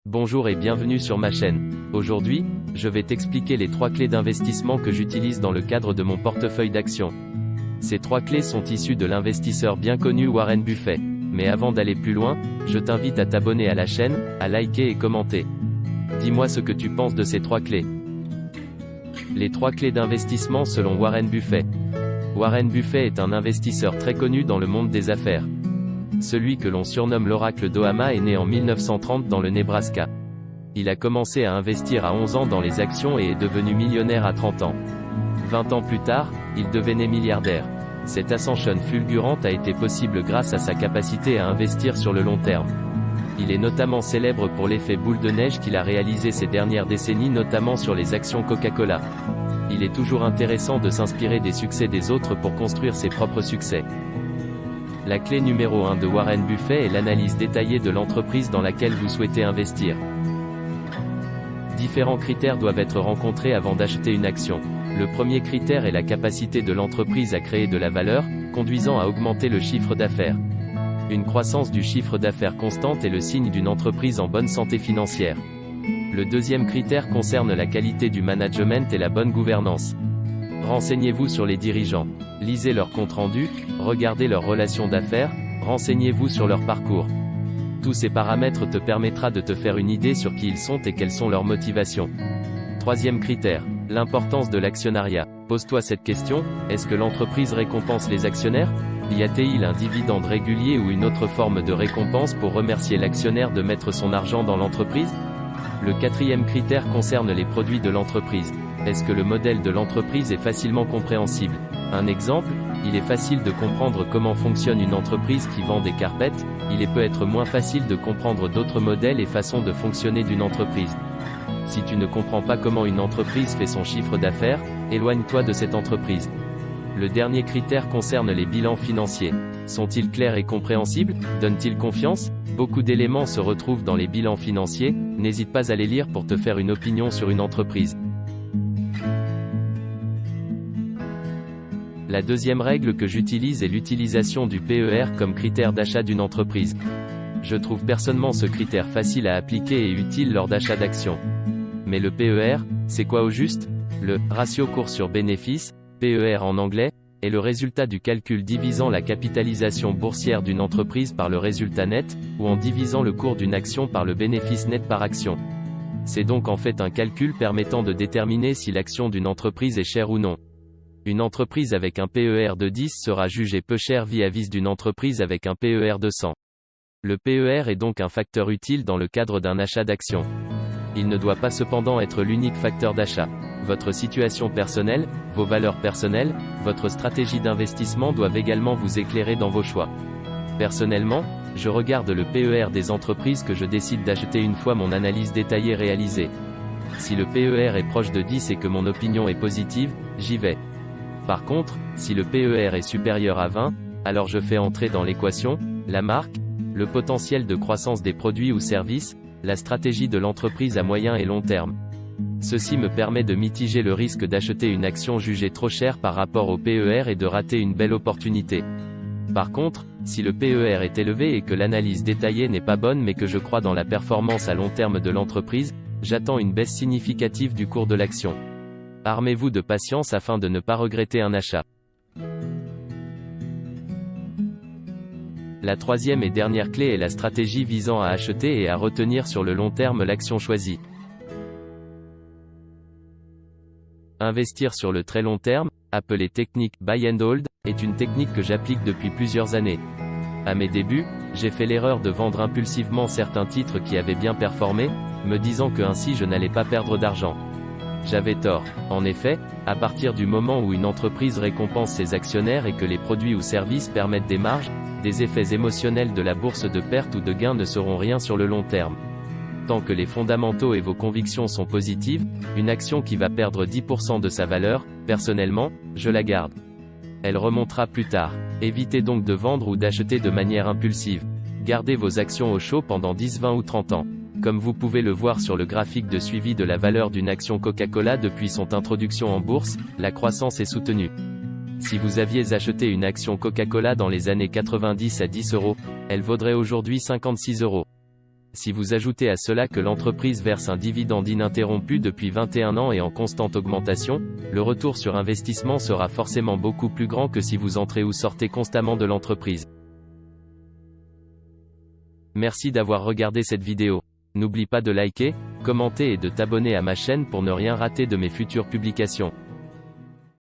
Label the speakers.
Speaker 1: Bonjour et bienvenue sur ma chaîne. Aujourd'hui, je vais t'expliquer les 3 clés d'investissement que j'utilise dans le cadre de mon portefeuille d'actions. Ces 3 clés sont issues de l'investisseur bien connu Warren Buffett. Mais avant d'aller plus loin, je t'invite à t'abonner à la chaîne, à liker et commenter. Dis-moi ce que tu penses de ces 3 clés. Les 3 clés d'investissement selon Warren Buffett. Warren Buffett est un investisseur très connu dans le monde des affaires. Celui que l'on surnomme l'oracle d'Omaha est né en 1930 dans le Nebraska. Il a commencé à investir à 11 ans dans les actions et est devenu millionnaire à 30 ans. 20 ans plus tard, il devenait milliardaire. Cette ascension fulgurante a été possible grâce à sa capacité à investir sur le long terme. Il est notamment célèbre pour l'effet boule de neige qu'il a réalisé ces dernières décennies, notamment sur les actions Coca-Cola. Il est toujours intéressant de s'inspirer des succès des autres pour construire ses propres succès. La clé numéro 1 de Warren Buffett est l'analyse détaillée de l'entreprise dans laquelle vous souhaitez investir. Différents critères doivent être rencontrés avant d'acheter une action. Le premier critère est la capacité de l'entreprise à créer de la valeur, conduisant à augmenter le chiffre d'affaires. Une croissance du chiffre d'affaires constante est le signe d'une entreprise en bonne santé financière. Le deuxième critère concerne la qualité du management et la bonne gouvernance. Renseignez-vous sur les dirigeants. Lisez leurs comptes rendus, regardez leurs relations d'affaires, renseignez-vous sur leur parcours. Tous ces paramètres te permettra de te faire une idée sur qui ils sont et quelles sont leurs motivations. Troisième critère, l'importance de l'actionnariat. Pose-toi cette question, est-ce que l'entreprise récompense les actionnaires? Y a-t-il un dividende régulier ou une autre forme de récompense pour remercier l'actionnaire de mettre son argent dans l'entreprise? Le quatrième critère concerne les produits de l'entreprise. Est-ce que le modèle de l'entreprise est facilement compréhensible? Un exemple, il est facile de comprendre comment fonctionne une entreprise qui vend des carpettes, il peut être moins facile de comprendre d'autres modèles et façons de fonctionner d'une entreprise. Si tu ne comprends pas comment une entreprise fait son chiffre d'affaires, éloigne-toi de cette entreprise. Le dernier critère concerne les bilans financiers. Sont-ils clairs et compréhensibles? Donnent-ils confiance? Beaucoup d'éléments se retrouvent dans les bilans financiers, n'hésite pas à les lire pour te faire une opinion sur une entreprise. La deuxième règle que j'utilise est l'utilisation du PER comme critère d'achat d'une entreprise. Je trouve personnellement ce critère facile à appliquer et utile lors d'achat d'actions. Mais le PER, c'est quoi au juste? Le ratio cours sur bénéfice, PER en anglais, est le résultat du calcul divisant la capitalisation boursière d'une entreprise par le résultat net, ou en divisant le cours d'une action par le bénéfice net par action. C'est donc en fait un calcul permettant de déterminer si l'action d'une entreprise est chère ou non. Une entreprise avec un PER de 10 sera jugée peu chère vis-à-vis d'une entreprise avec un PER de 100. Le PER est donc un facteur utile dans le cadre d'un achat d'actions. Il ne doit pas cependant être l'unique facteur d'achat. Votre situation personnelle, vos valeurs personnelles, votre stratégie d'investissement doivent également vous éclairer dans vos choix. Personnellement, je regarde le PER des entreprises que je décide d'acheter une fois mon analyse détaillée réalisée. Si le PER est proche de 10 et que mon opinion est positive, j'y vais. Par contre, si le PER est supérieur à 20, alors je fais entrer dans l'équation la marque, le potentiel de croissance des produits ou services, la stratégie de l'entreprise à moyen et long terme. Ceci me permet de mitiger le risque d'acheter une action jugée trop chère par rapport au PER et de rater une belle opportunité. Par contre, si le PER est élevé et que l'analyse détaillée n'est pas bonne mais que je crois dans la performance à long terme de l'entreprise, j'attends une baisse significative du cours de l'action. Armez-vous de patience afin de ne pas regretter un achat. La troisième et dernière clé est la stratégie visant à acheter et à retenir sur le long terme l'action choisie. Investir sur le très long terme, appelée technique buy and hold, est une technique que j'applique depuis plusieurs années. À mes débuts, j'ai fait l'erreur de vendre impulsivement certains titres qui avaient bien performé, me disant que ainsi je n'allais pas perdre d'argent. J'avais tort. En effet, à partir du moment où une entreprise récompense ses actionnaires et que les produits ou services permettent des marges, des effets émotionnels de la bourse de perte ou de gain ne seront rien sur le long terme. Tant que les fondamentaux et vos convictions sont positives, une action qui va perdre 10% de sa valeur, personnellement, je la garde. Elle remontera plus tard. Évitez donc de vendre ou d'acheter de manière impulsive. Gardez vos actions au chaud pendant 10, 20 ou 30 ans. Comme vous pouvez le voir sur le graphique de suivi de la valeur d'une action Coca-Cola depuis son introduction en bourse, la croissance est soutenue. Si vous aviez acheté une action Coca-Cola dans les années 90 à 10 €, elle vaudrait aujourd'hui 56 €. Si vous ajoutez à cela que l'entreprise verse un dividende ininterrompu depuis 21 ans et en constante augmentation, le retour sur investissement sera forcément beaucoup plus grand que si vous entrez ou sortez constamment de l'entreprise. Merci d'avoir regardé cette vidéo. N'oublie pas de liker, commenter et de t'abonner à ma chaîne pour ne rien rater de mes futures publications.